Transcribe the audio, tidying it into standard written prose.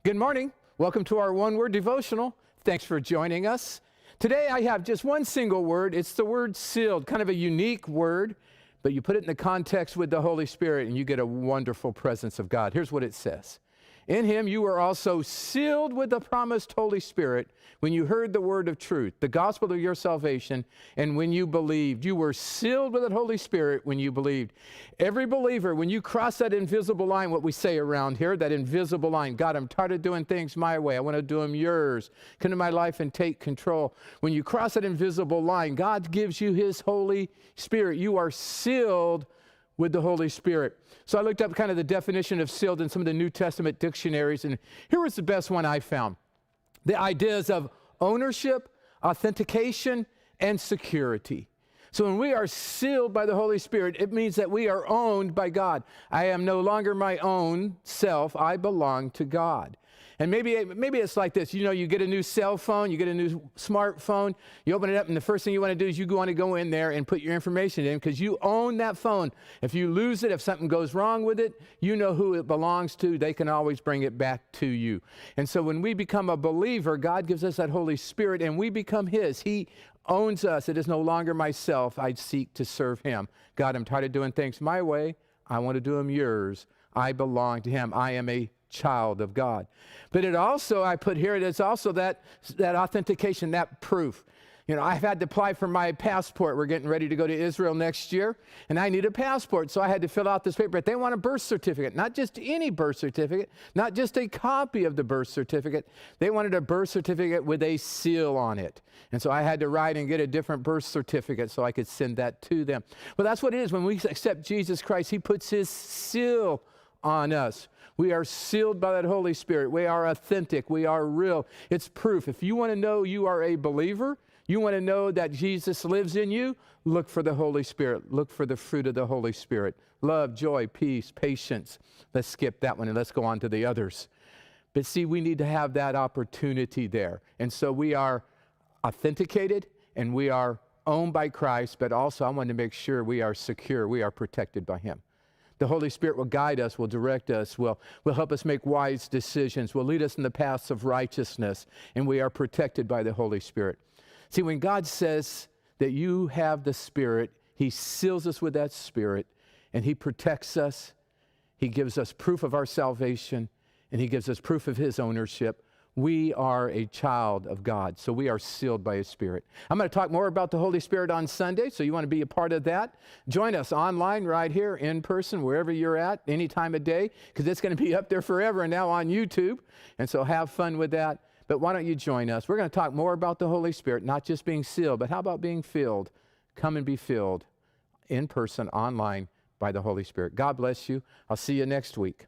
Good morning. Welcome to our one-word devotional. Thanks for joining us. Today I have just one single word. It's the word sealed, kind of a unique word, but you put it in the context with the Holy Spirit and you get a wonderful presence of God. Here's what it says. In him you were also sealed with the promised Holy Spirit when you heard the word of truth, the gospel of your salvation, and when you believed. You were sealed with the Holy Spirit when you believed. Every believer, when you cross that invisible line, what we say around here, that invisible line, God, I'm tired of doing things my way. I want to do them yours. Come to my life and take control. When you cross that invisible line, God gives you his Holy Spirit. You are sealed with the Holy Spirit. So I looked up kind of the definition of sealed in some of the New Testament dictionaries, and here was the best one I found. The ideas of ownership, authentication, and security. So when we are sealed by the Holy Spirit, it means that we are owned by God. I am no longer my own self. I belong to God. And maybe it's like this. You know, you get a new cell phone, you get a new smartphone, you open it up, and the first thing you want to do is you want to go in there and put your information in because you own that phone. If you lose it, if something goes wrong with it, you know who it belongs to. They can always bring it back to you. And so when we become a believer, God gives us that Holy Spirit, and we become his. He owns us. It is no longer myself. I seek to serve him. God, I'm tired of doing things my way. I want to do them yours. I belong to him. I am a child of God. But it also, I put here, it's also that authentication, that proof. You know, I've had to apply for my passport. We're getting ready to go to Israel next year, and I need a passport, so I had to fill out this paper. But they want a birth certificate, not just any birth certificate, not just a copy of the birth certificate. They wanted a birth certificate with a seal on it. And so I had to write and get a different birth certificate so I could send that to them. Well, that's what it is. When we accept Jesus Christ, he puts his seal on us. We are sealed by that Holy Spirit. We are authentic. We are real. It's proof. If you want to know you are a believer, you want to know that Jesus lives in you, look for the Holy Spirit. Look for the fruit of the Holy Spirit. Love, joy, peace, patience. Let's skip that one and let's go on to the others. But see, we need to have that opportunity there. And so we are authenticated and we are owned by Christ, but also I want to make sure we are secure. We are protected by him. The Holy Spirit will guide us, will direct us, will help us make wise decisions, will lead us in the paths of righteousness, and we are protected by the Holy Spirit. See, when God says that you have the Spirit, he seals us with that Spirit, and he protects us. He gives us proof of our salvation, and he gives us proof of his ownership. We are a child of God, so we are sealed by his Spirit. I'm going to talk more about the Holy Spirit on Sunday, so you want to be a part of that. Join us online right here, in person, wherever you're at, any time of day, because it's going to be up there forever and now on YouTube, and so have fun with that. But why don't you join us? We're going to talk more about the Holy Spirit, not just being sealed, but how about being filled? Come and be filled in person, online, by the Holy Spirit. God bless you. I'll see you next week.